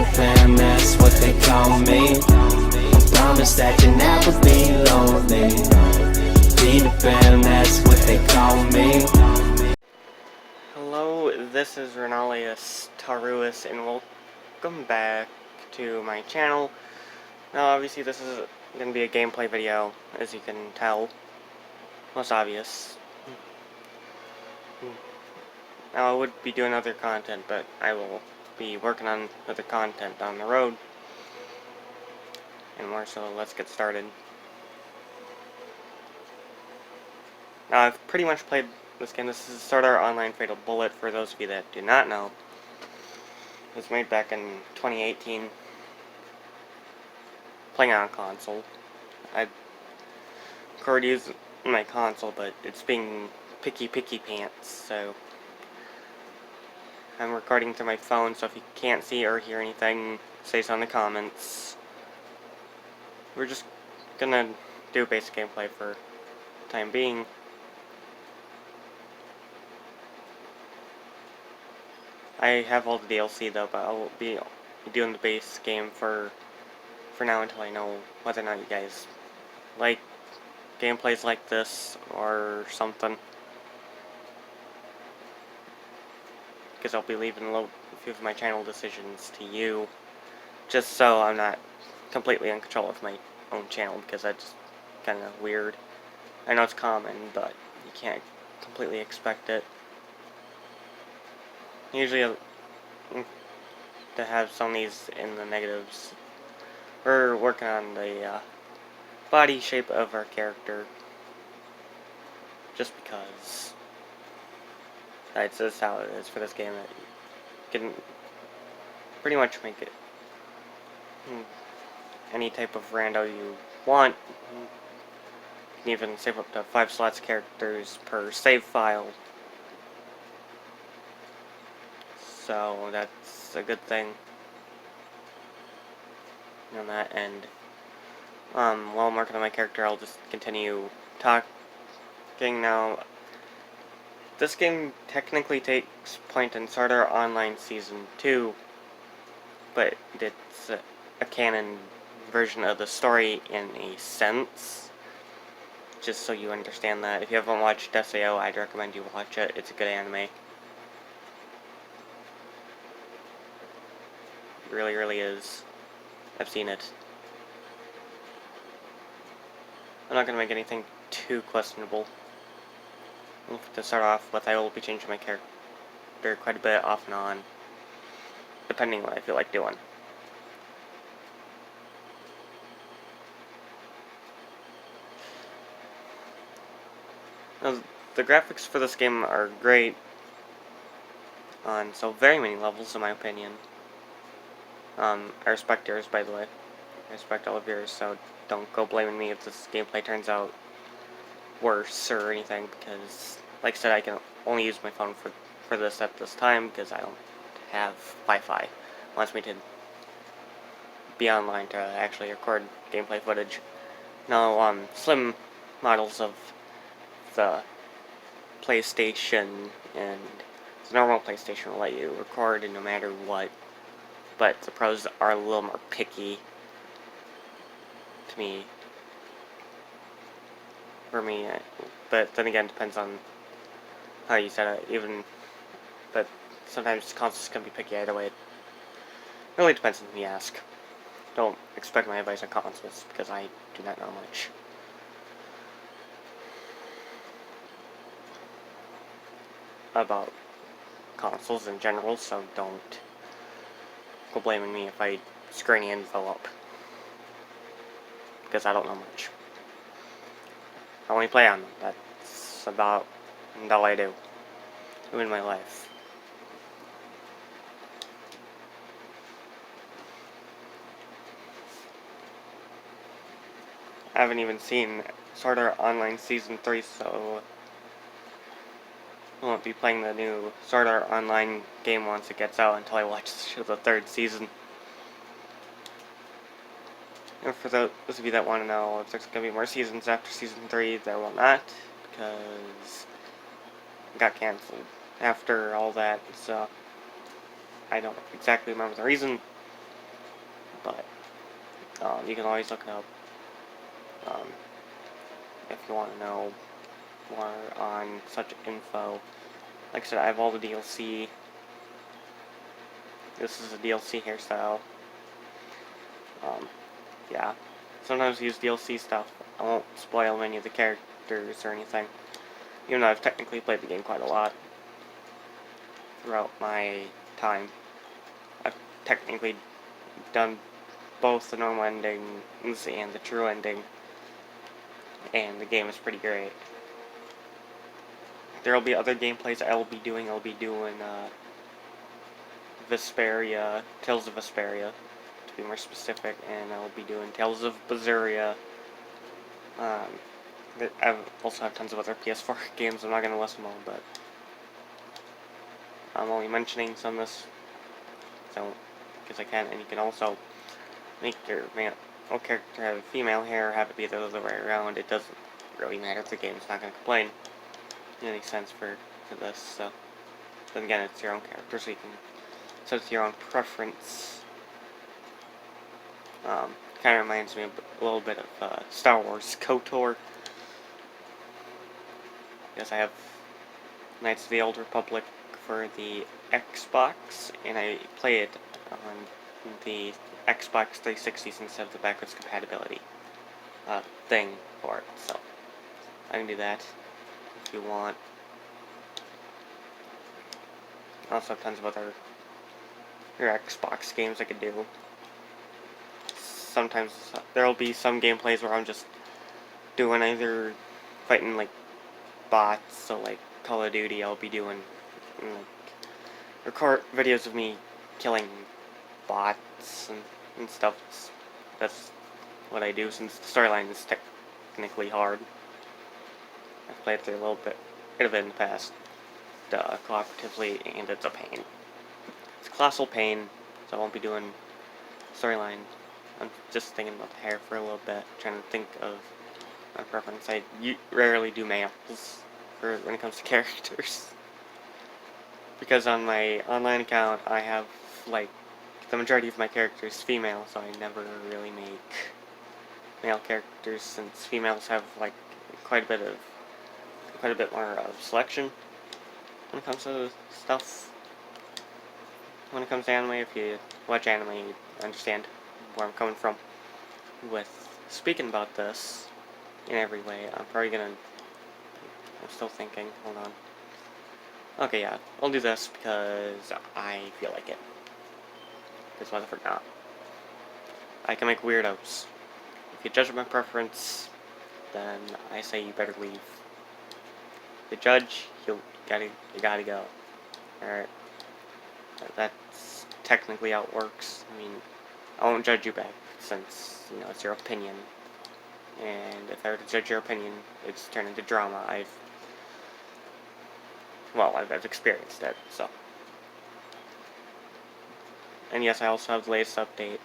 the fam, that's what they call me. Promise that you'll never be lonely. Be the fam, that's what they call me. Hello, this is Renalius Taruus, and welcome back to my channel. Now, obviously, this is going to be a gameplay video, as you can tell. Most obvious. Now, I would be doing other content, but I will be working on other content on the road. And more so, let's get started. Now, I've pretty much played this game. This is Sword Art Online Fatal Bullet, for those of you that do not know. It was made back in 2018. Playing on a console. I already used my console, but it's being picky pants, so I'm recording through my phone, so if you can't see or hear anything, say so in the comments. We're just gonna do basic gameplay for the time being. I have all the DLC though, but I'll be doing the base game for now until I know whether or not you guys like gameplays like this or something. Because I'll be leaving a few of my channel decisions to you, just so I'm not completely in control of my own channel, because that's kind of weird. I know it's common, but you can't completely expect it. Usually, to have some of these in the negatives, we're working on the body shape of our character, just because that's just how it is for this game. That you can pretty much make it any type of rando you want. You can even save up to 5 slots characters per save file. So that's a good thing on that end. While I'm working on my character, I'll just continue talking now. This game technically takes point in Sword Art Online Season 2, but it's a canon version of the story in a sense. Just so you understand that. If you haven't watched SAO, I'd recommend you watch it. It's a good anime. It really, really is. I've seen it. I'm not going to make anything too questionable. To start off with, I will be changing my character quite a bit off and on, depending on what I feel like doing. Now, the graphics for this game are great on so very many levels, in my opinion. I respect yours, by the way. I respect all of yours, so don't go blaming me if this gameplay turns out worse or anything, because, like I said, I can only use my phone for this at this time, because I don't have Wi-Fi. It wants me to be online to actually record gameplay footage. Now, slim models of the PlayStation and the normal PlayStation will let you record no matter what, but the pros are a little more picky to me. For me, but then again, it depends on how you set it. But sometimes consoles can be picky either way. It really depends on who you ask. Don't expect my advice on consoles, because I do not know much. About consoles in general, so don't go blaming me if I screw any info up, because I don't know much. I only play on them. That's about all I do in my life. I haven't even seen Sword Art Online Season 3, so I won't be playing the new Sword Art Online game once it gets out until I watch the 3rd season. And for those of you that want to know if there's going to be more seasons after Season 3, there will not, because it got cancelled after all that, so I don't exactly remember the reason, but you can always look it up if you want to know more on such info. Like I said, I have all the DLC. This is a DLC hairstyle. Yeah. Sometimes I use DLC stuff. I won't spoil any of the characters or anything. Even though I've technically played the game quite a lot throughout my time. I've technically done both the normal endings and the true ending. And the game is pretty great. There will be other gameplays I will be doing. I'll be doing Vesperia, Tales of Vesperia, to be more specific, and I'll be doing Tales of Berseria. I also have tons of other PS4 games. I'm not going to list them all, but I'm only mentioning some of this, so because I can. And you can also make your male character have female hair, or have it be the other way around. It doesn't really matter. The game's not going to complain in any sense for this. So then again, it's your own character, so you can set it to your own preference. Kind of reminds me a little bit of Star Wars KOTOR. Yes, I have Knights of the Old Republic for the Xbox, and I play it on the Xbox 360 instead of the backwards compatibility thing for it. So I can do that if you want. I also have tons of other Xbox games I could do. Sometimes there will be some gameplays where I'm just doing either fighting like bots, so like Call of Duty. I'll be doing like record videos of me killing bots and stuff. That's what I do, since the storyline is technically hard. I've played through a little bit of it in the past, cooperatively, and it's a pain. It's a colossal pain, so I won't be doing storyline. I'm just thinking about the hair for a little bit, trying to think of my preference. I rarely do males for when it comes to characters, because on my online account I have like the majority of my characters female, so I never really make male characters, since females have like quite a bit more of selection when it comes to stuff. When it comes to anime, if you watch anime, you understand where I'm coming from with speaking about this in every way. I'm still thinking, hold on. Okay, yeah, I'll do this because I feel like it. Because why the frick not? I can make weirdos. If you judge my preference, then I say you better leave. If you judge, you gotta go. Alright. That's technically how it works. I mean, I won't judge you back, since, you know, it's your opinion. And if I were to judge your opinion, it's turned into drama. I've experienced it, so. And yes, I also have the latest update.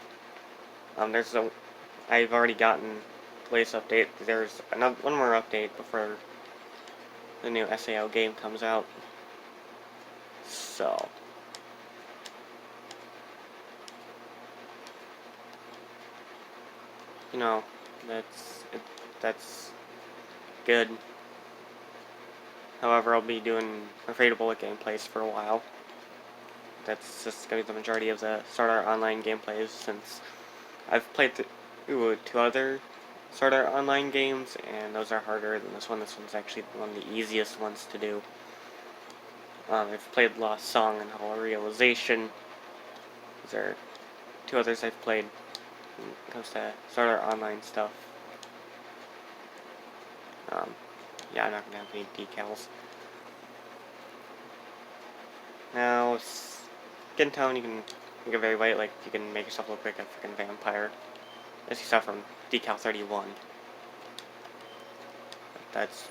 I've already gotten the latest update. There's one more update before the new SAO game comes out. So. You know, that's good. However, I'll be doing free to bullet gameplays for a while. That's just going to be the majority of the Sword Art Online gameplays, since I've played two other Sword Art Online games, and those are harder than this one. This one's actually one of the easiest ones to do. I've played Lost Song and Hollow Realization. These are two others I've played when it comes to Sword Art Online stuff. Yeah, I'm not going to have any decals. Now, Skin Tone, you can make it very white, like you can make yourself look like a freaking vampire. As you saw from Decal 31. That's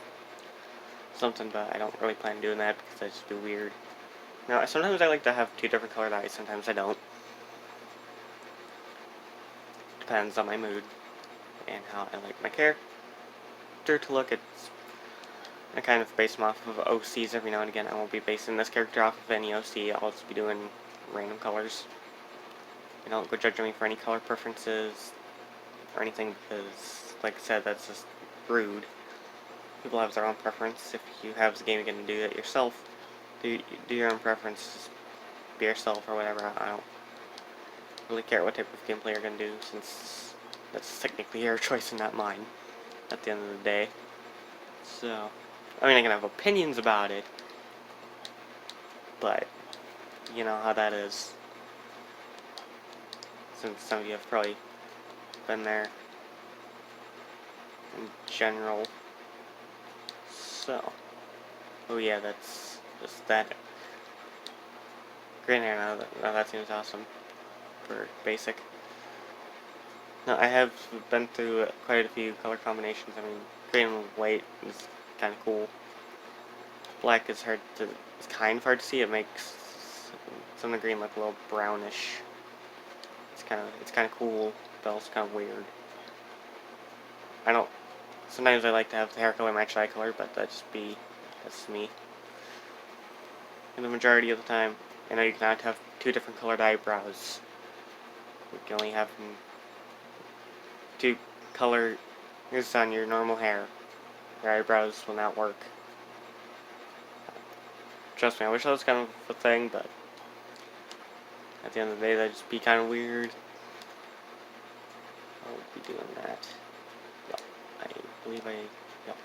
something, but I don't really plan on doing that because I just do weird. Now, sometimes I like to have two different colored eyes, sometimes I don't. Depends on my mood and how I like my character to look. I kind of base them off of OCs every now and again. I won't be basing this character off of any OC. I'll just be doing random colors. don't go judge me for any color preferences or anything, because, like I said, that's just rude. People have their own preference. If you have the game, you can do it yourself. Do your own preferences. Be yourself or whatever. I don't really care what type of gameplay you're gonna do, since that's technically your choice and not mine at the end of the day. So, I mean, I can have opinions about it, but you know how that is. Since some of you have probably been there in general. So, oh yeah, that's just that. Green hair now that seems awesome for basic. Now I have been through quite a few color combinations. I mean, green and white is kind of cool. Black is it's kind of hard to see. It makes some of the green look a little brownish. It's kind of cool, but also kind of weird. Sometimes I like to have the hair color match eye color, but that's me. And the majority of the time, I know you cannot have two different colored eyebrows. You can only have two colors on your normal hair. Your eyebrows will not work. Trust me, I wish that was kind of a thing, but at the end of the day, that'd just be kind of weird. I'll be doing that. Yep, I believe yep.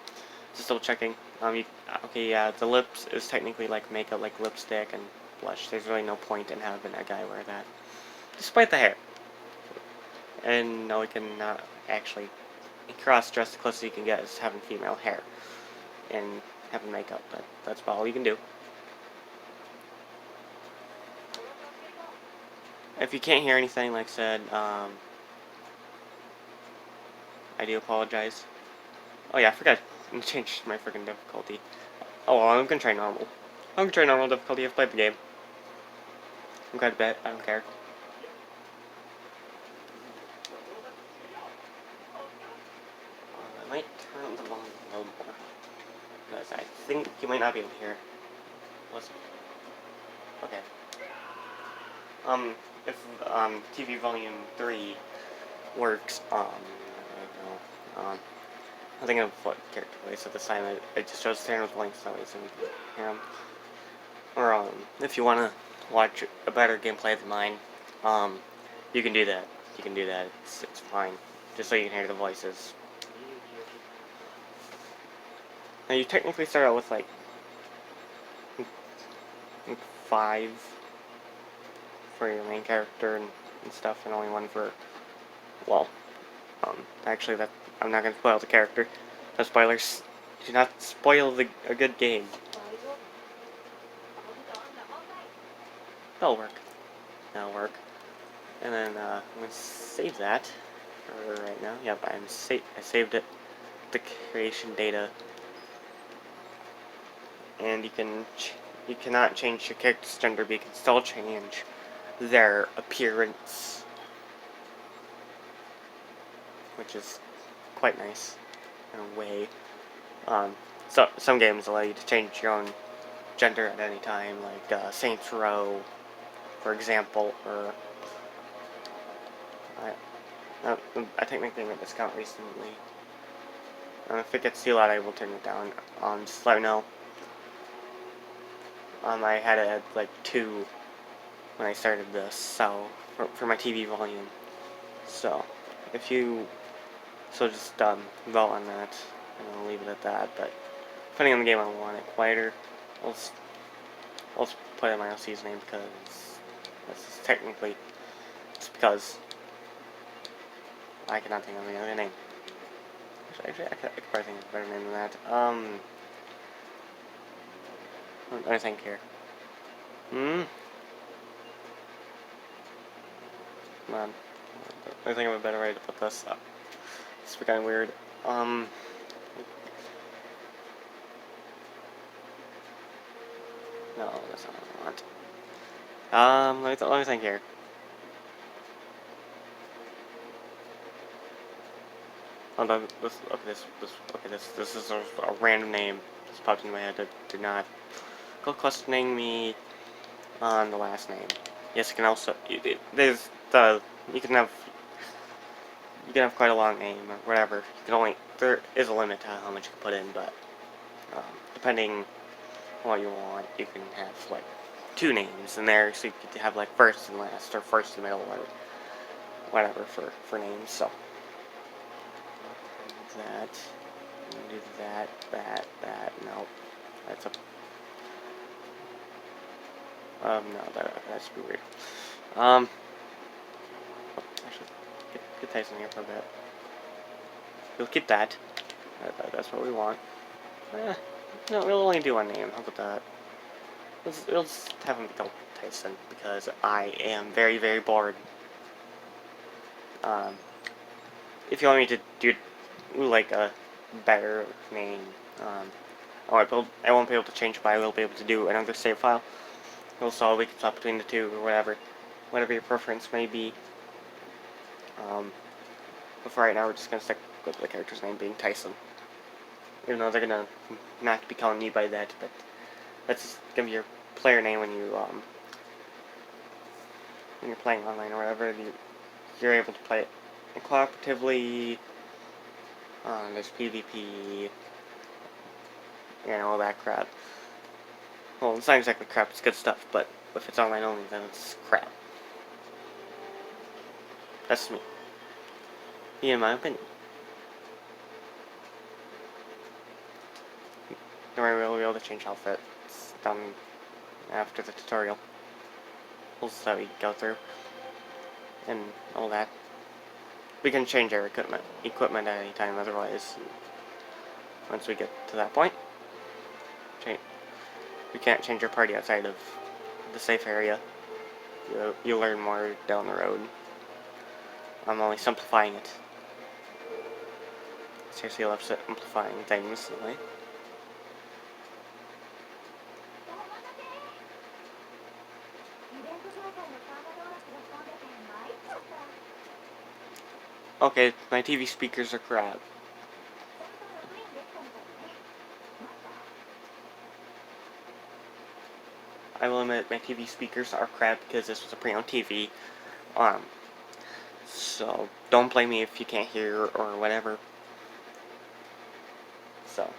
Just double checking. Okay, yeah, the lips is technically like makeup, like lipstick and blush. There's really no point in having a guy wear that, despite the hair. And no, we cannot actually cross-dress. The closest you can get is having female hair and having makeup. But that's about all you can do. If you can't hear anything, like I said, I do apologize. Oh yeah, I forgot to change my freaking difficulty. Oh well, I'm gonna try normal. I'm gonna try normal difficulty. I've played the game. I'm glad to bet. I don't care. I might turn the volume a little more, because I think you might not be able to hear. Listen. Okay. If TV volume 3 works, I don't know. I think of what character voice at this time. It just shows standard blinks that way so we can hear them. Or if you want to watch a better gameplay than mine, you can do that. You can do that. It's fine. Just so you can hear the voices. Now you technically start out with like 5 for your main character and stuff, and only 1 for, well, actually that I'm not gonna spoil the character. No spoilers. Do not spoil a good game. That'll work. That'll work. And then I'm gonna save that for right now. Yep, I saved it. The creation data. And you cannot change your character's gender, but you can still change their appearance, which is quite nice in a way. So some games allow you to change your own gender at any time, like Saints Row, for example, or I technically made a discount recently. If it gets too loud, I will turn it down. Just let me know. I had it at like 2 when I started this, so for my TV volume. So just vote on that, and I'll leave it at that. But depending on the game, I want it quieter. I'll put in my LC's name because that's technically it's because I cannot think of any other name. Actually, I could probably think of a better name than that. Let me think here. Come on. I think of a better way to put this up. This is kind of weird. No, that's not what I want. Let me think here. Hold on, this is a random name. Just popped into my head. Do not go questioning me on the last name. Yes, you can also. There's you can have quite a long name or whatever. There is a limit to how much you can put in, but depending on what you want, you can have like 2 names in there, so you could have like first and last or first and middle or whatever for names. So that, do that. No, that's a no, that should be weird. Actually, get Tyson here for a bit. We'll keep that. That's what we want. No, we'll only do one name. How about that? We'll just have him go Tyson because I am very, very bored. If you want me to do like a better name, I won't be able to change, but I will be able to do another save file. Also, we can swap between the two or whatever your preference may be. But for right now, we're just gonna stick with the character's name being Tyson. Even though they're gonna not be calling you by that, but that's gonna be your player name when you're playing online or whatever. You're able to play it cooperatively. There's PvP and all that crap. Well, it's not exactly crap, it's good stuff, but if it's online only, then it's crap. That's me. In my opinion. Don't worry, we'll be able to change outfits done after the tutorial. That we go through. And all that. We can change our equipment at any time, otherwise, once we get to that point, we can't change our party outside of the safe area. You'll learn more down the road. I'm only simplifying it. Seriously, I love simplifying things, really. Okay, my TV speakers are crap. I will admit my TV speakers are crap because this was a pre-owned TV. So don't blame me if you can't hear or whatever. So.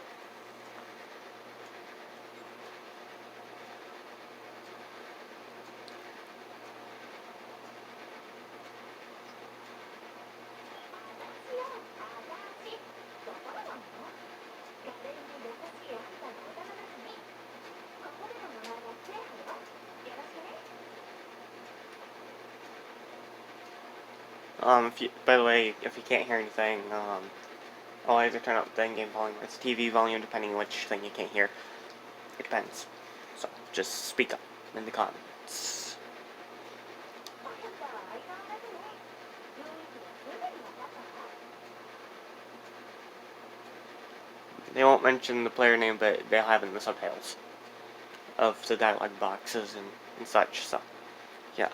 By the way, if you can't hear anything, I'll either turn up the in-game volume or it's TV volume, depending on which thing you can't hear. It depends. So, just speak up in the comments. They won't mention the player name, but they'll have it in the subtitles of the dialogue boxes and such, so, yeah.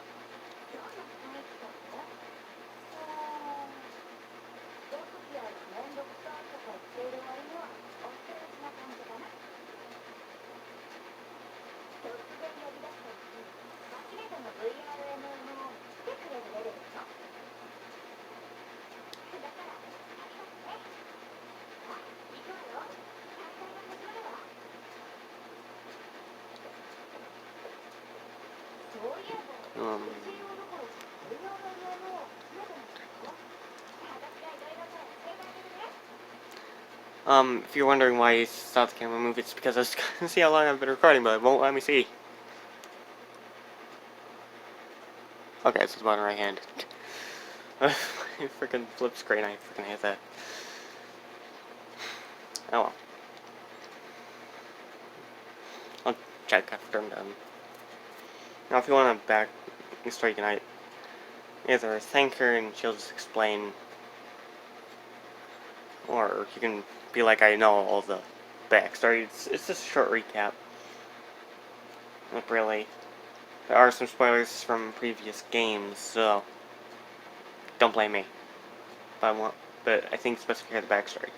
If you're wondering why I stopped the camera move, it's because I was trying to see how long I've been recording, but it won't let me see. Okay, so it's bottom right hand. Freaking flip screen, I freaking hate that. Oh well. I'll check after I'm done. Now, if you want to back the story, you can either thank her and she'll just explain, or you can be like, I know all the backstory. It's just a short recap. Like, really, there are some spoilers from previous games, so don't blame me. But I think it's best to hear the backstory.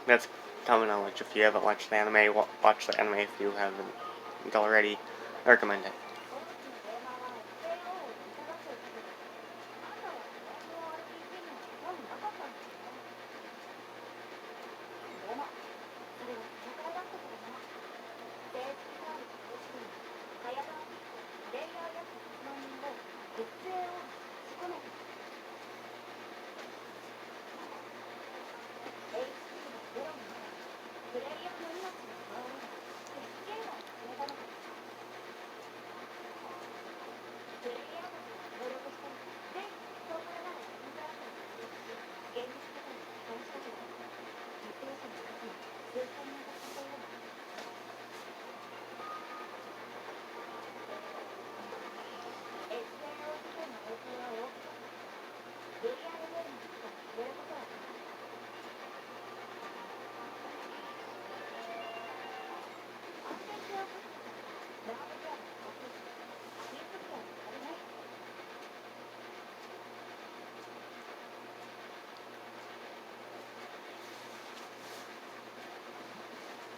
That's common knowledge. If you haven't watched the anime, watch the anime if you haven't already. I recommend it.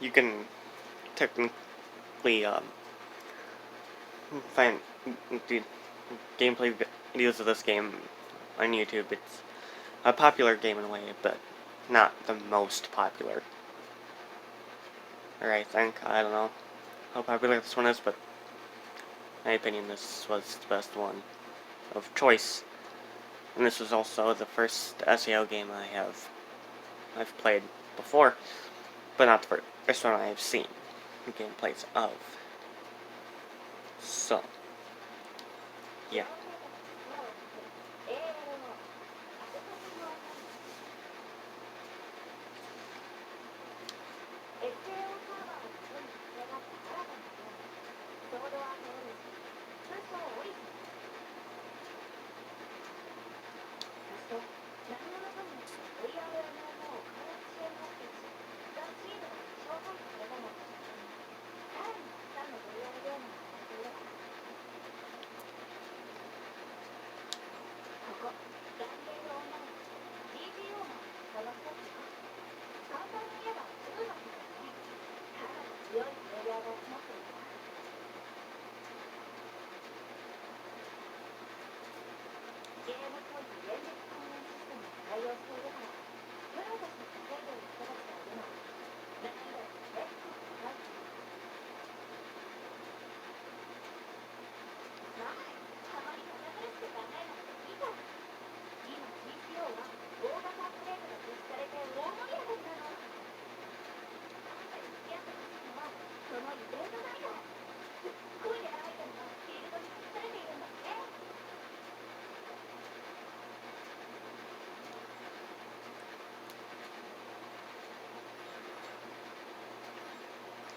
You can technically find the gameplay videos of this game on YouTube. It's a popular game in a way, but not the most popular. Or I think, I don't know how popular this one is, but in my opinion this was the best one of choice. And this was also the first SAO game I've played before, but not the first one I've seen gameplays of. So, yeah.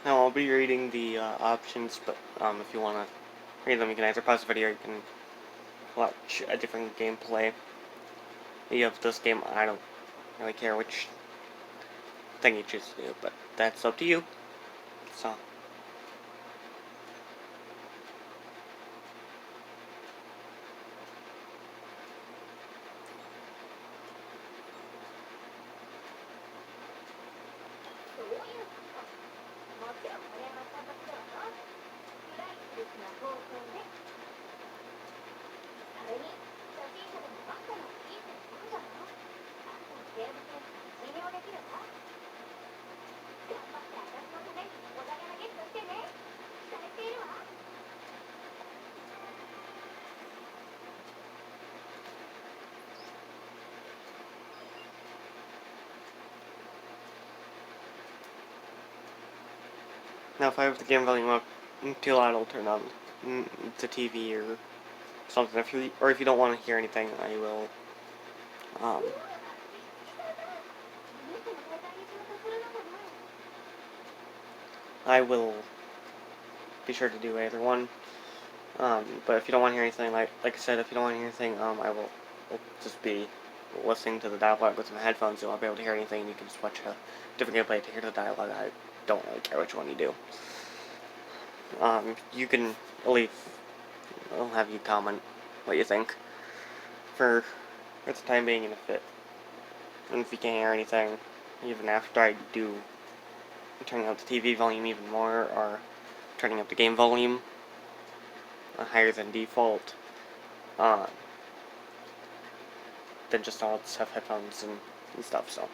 Now I'll be reading the options, but if you want to read them, you can either pause the video or you can watch a different gameplay of this game. I don't really care which thing you choose to do, but that's up to you. So. Now if I have the game volume up too loud, I'll turn on the TV or something. If you don't want to hear anything, I will be sure to do either one. But if you don't want to hear anything, like I said, if you don't want to hear anything, I will just be listening to the dialogue with some headphones, you won't be able to hear anything, and you can just watch a different gameplay to hear the dialogue. I don't really care which one you do. You can leave. I'll have you comment what you think for the time being, and if you can't hear anything, even after I do turning up the TV volume even more, or turning up the game volume higher than default, then just I'll just have headphones and stuff, so.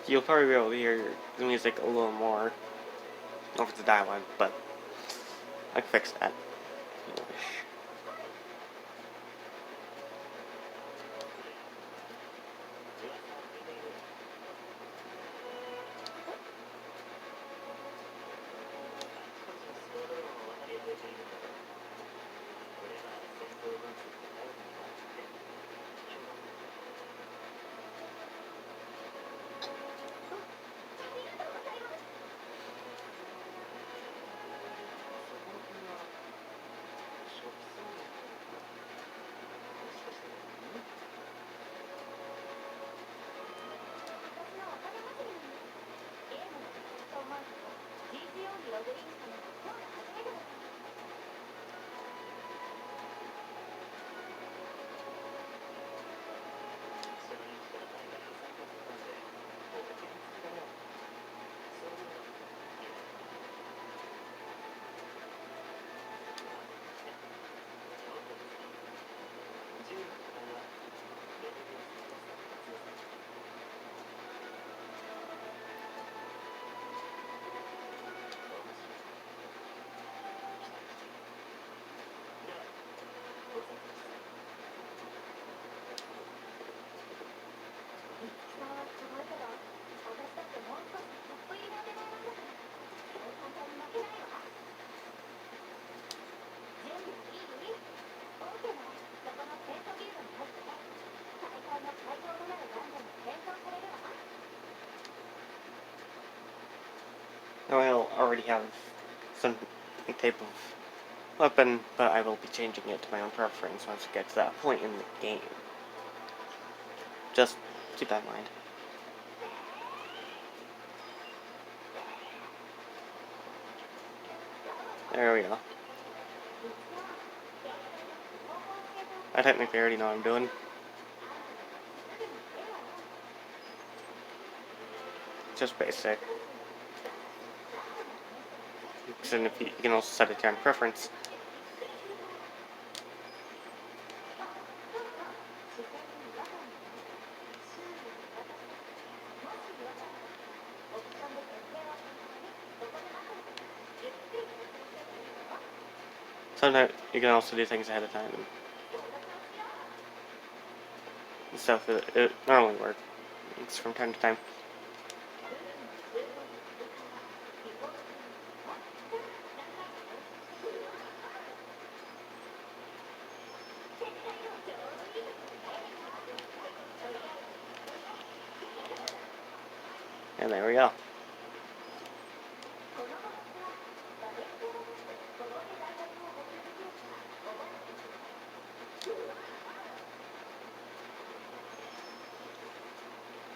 You'll probably be able to hear the music a little more over the dialogue, but I can fix that if you wish. Now I'll already have some type of weapon, but I will be changing it to my own preference once it gets to that point in the game. Just keep that in mind. There we go. I technically already know what I'm doing. Just basic. And if you can also set it to your own preference. Sometimes you can also do things ahead of time. And stuff it normally works. It's from time to time. And there we go.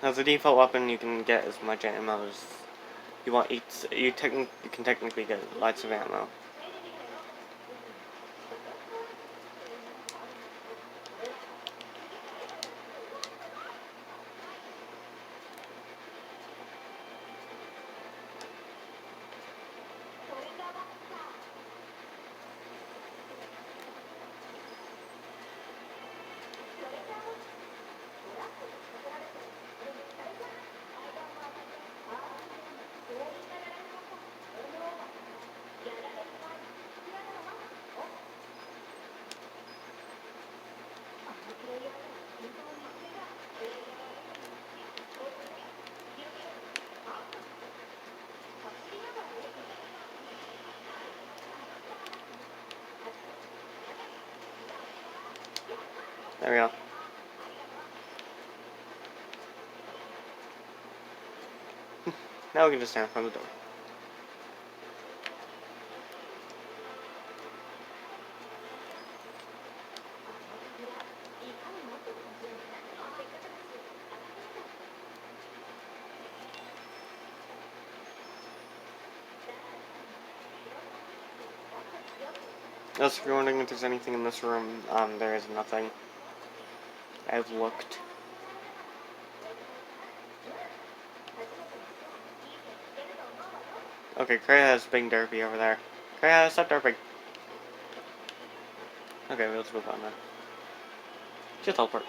As a default weapon, you can get as much ammo as you want. You can technically get lots of ammo. There we go. Now we can just stand in front of the door. Just if you're wondering if there's anything in this room, there is nothing. I've looked. Okay, Kreia has Big Derpy over there. Kreia, stop derping. Okay, let's move on then. Just teleport.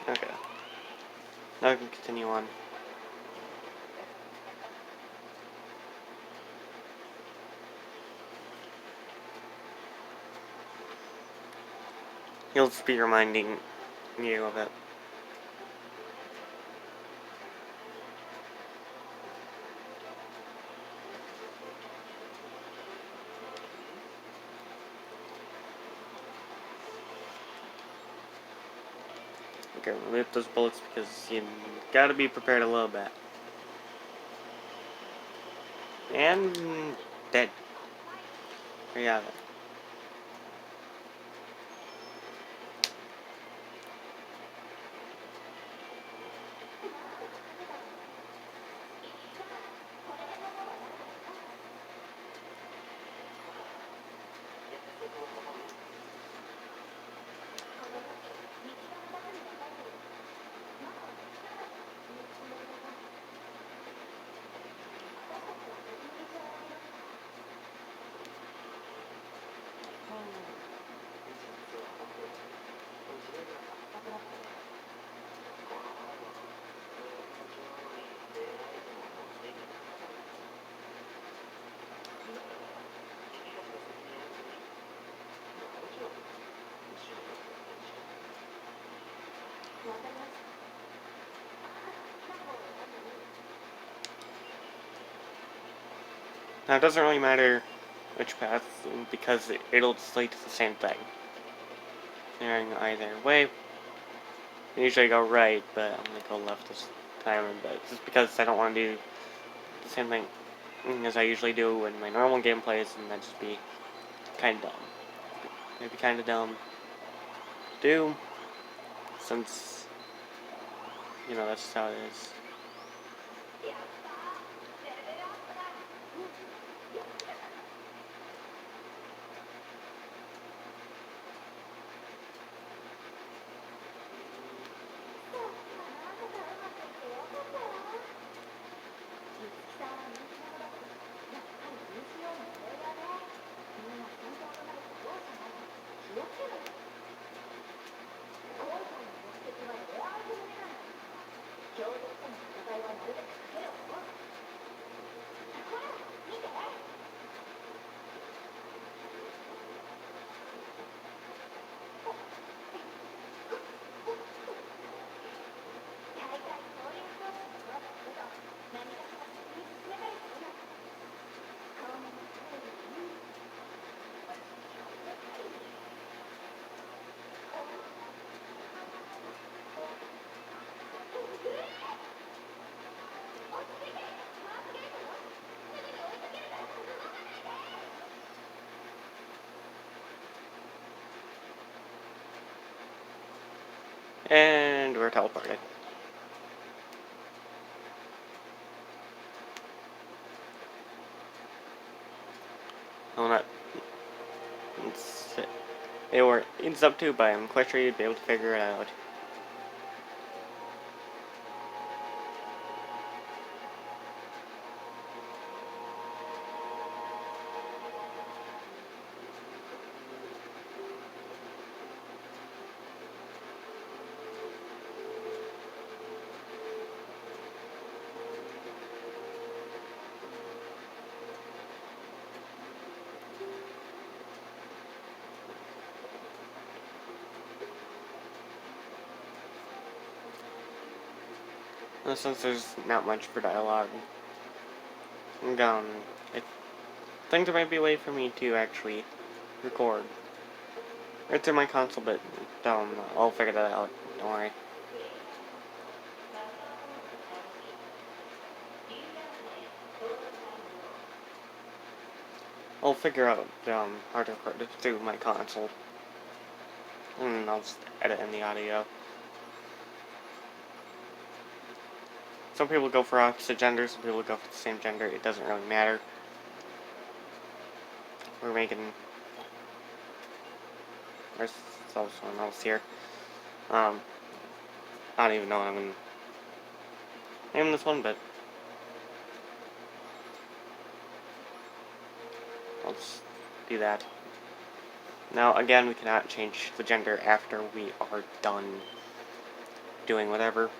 Okay. Now we can continue on. He'll just be reminding you of it. Okay, remove those bullets because you gotta be prepared a little bit. And dead. There you have it. Now it doesn't really matter which path because it'll just lead to the same thing. Going either way. I usually go right, but I'm gonna go left this time, but just because I don't want to do the same thing as I usually do in my normal gameplays, and that'd just be kind of dumb. It'd be kind of dumb to do, since, you know, that's how it is. And we're teleported. Well, not. It's up to, but I'm quite sure you'd be able to figure it out. And since there's not much for dialogue, I think there might be a way for me to actually record right through my console, but I'll figure that out. Don't worry. I'll figure out how to record it through my console, and I'll just edit in the audio. Some people go for opposite gender, some people go for the same gender. It doesn't really matter. We're making. There's someone else here. I don't even know what I'm gonna name this one, but I'll just do that. Now, again, we cannot change the gender after we are done doing whatever.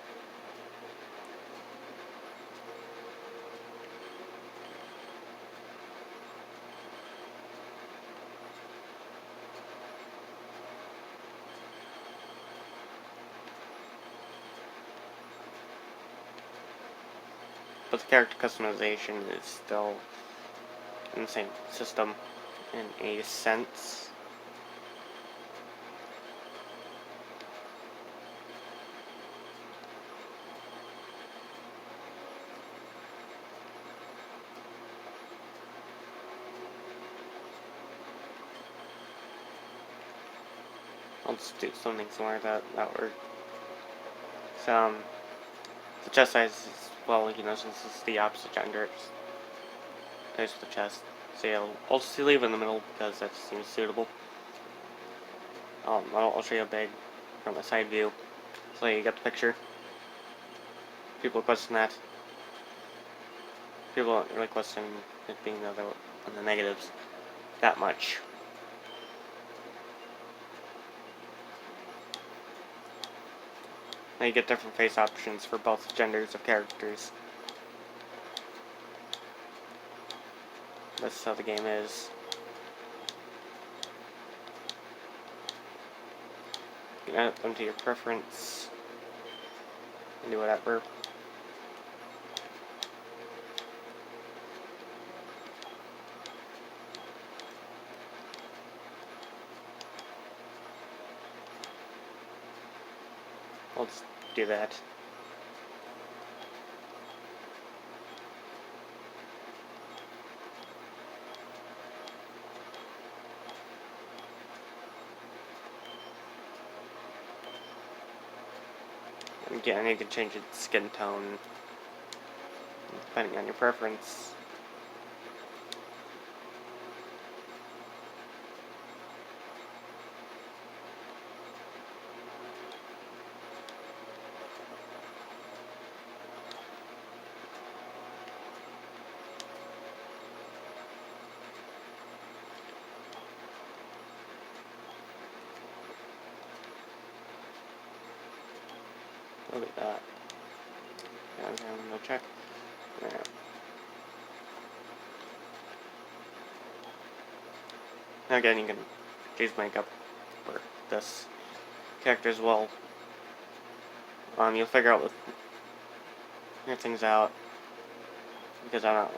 But the character customization is still in the same system in a sense. I'll just do something similar to that work. The chest size is, well, you know, since it's the opposite gender, there's the chest. So yeah, I'll just leave it in the middle because that seems suitable. I'll show you a big from a side view, so you get the picture. People question that. People don't really question it being on the negatives that much. Now you get different face options for both genders of characters. That's how the game is. You can add them to your preference. and do whatever. I'll just do that. And again, you can change its skin tone depending on your preference. Look at that. Yeah, I'm gonna check. Yeah. Again, you can choose makeup for this character as well. You'll figure out things out because I don't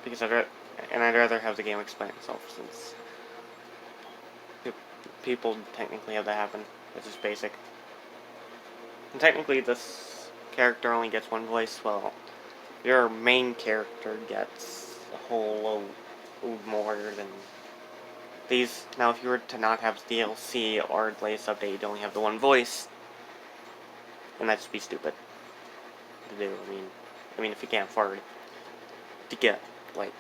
because I'd rather have the game explain itself since people technically have that happen. It's just basic. And technically, this character only gets one voice. Well, your main character gets a whole load more than these. Now, if you were to not have DLC or the latest update, you'd only have the one voice, and that'd just be stupid to do. I mean, if you can't afford to get like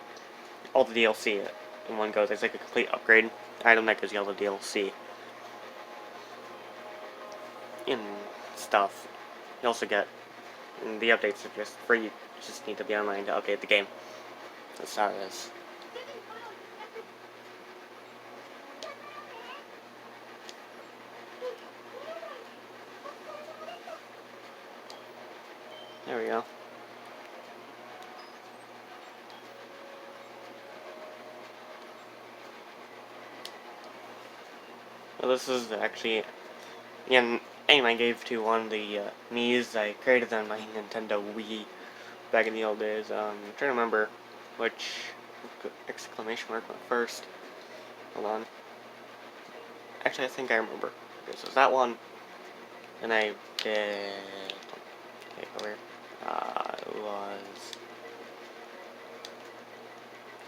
all the DLC in one go, there's like a complete upgrade item that gives you all the DLC and stuff. You also get the updates are just free. You just need to be online to update the game. That's how it is. There we go. Well, this is actually an aim I gave to one of the Mii's I created on my Nintendo Wii back in the old days. I'm trying to remember which exclamation mark went first. Hold on. Actually, I think I remember. Okay, so it's that one, and I did. Okay, over. It was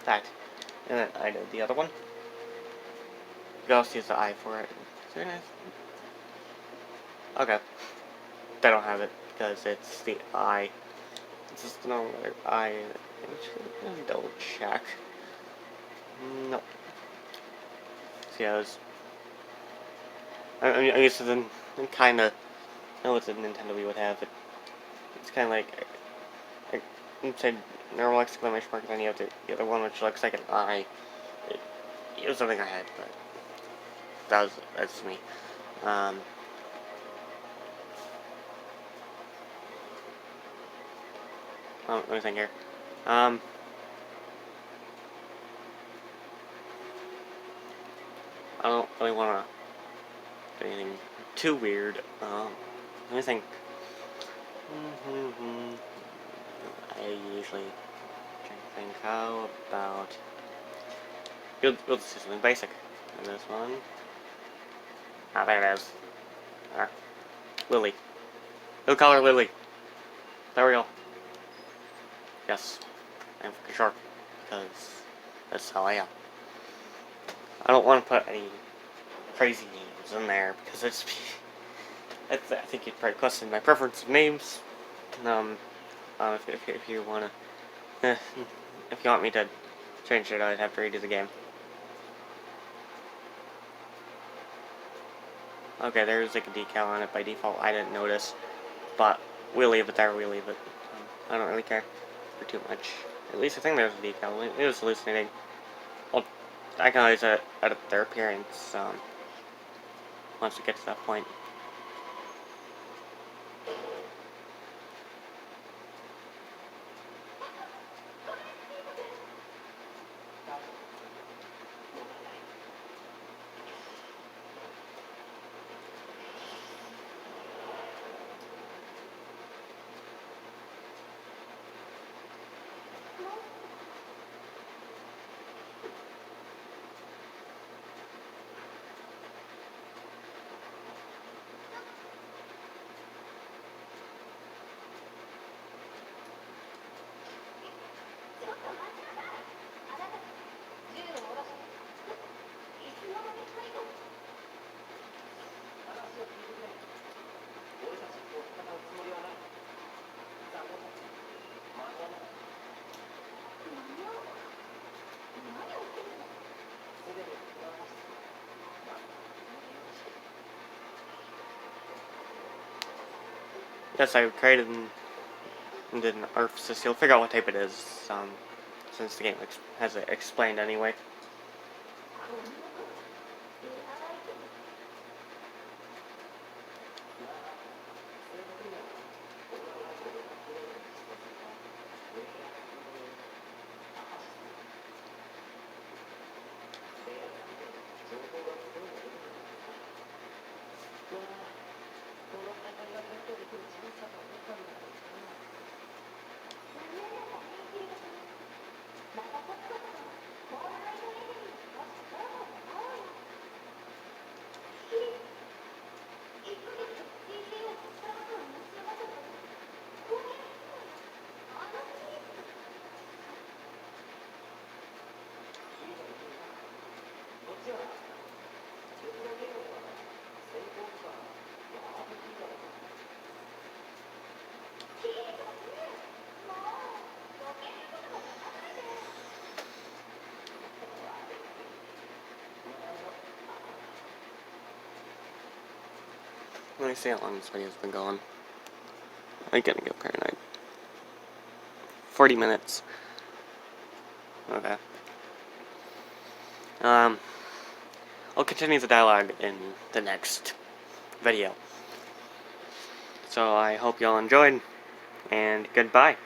that, and then I did the other one. You can also use the I for it. Is there anything? Okay. They don't have it because it's the I. It's just the normal letter I. Let me double check. Nope. See, I was. I'm used to the kind of. I know what the Nintendo Wii would have. It's kind of like. Inside normal exclamation mark, and then you have the other one which looks like an I. It was something I had, but that's me. Let me think here. I don't really want to do anything too weird. Let me think. I usually try to think how about we'll just do something basic. And this one. Ah, there it is. Lily. We'll call her Lily. There we go. Yes, I'm for sure, because that's how I am. I don't want to put any crazy names in there, because I think you'd probably question my preference of names. If you want to, if you want me to change it, I'd have to redo the game. Okay, there's like a decal on it by default. I didn't notice, but we'll leave it there. We'll leave it. I don't really care for too much. At least I think there's a decal. It was hallucinating. Well, I can always edit their appearance once we get to that point. Yes, I created and did an orifice. You'll figure out what type it is, since the game has it explained anyway. Let me see how long this video's been going. I'm gonna get paranoid. 40 minutes. Okay. I'll continue the dialogue in the next video. So I hope y'all enjoyed, and goodbye.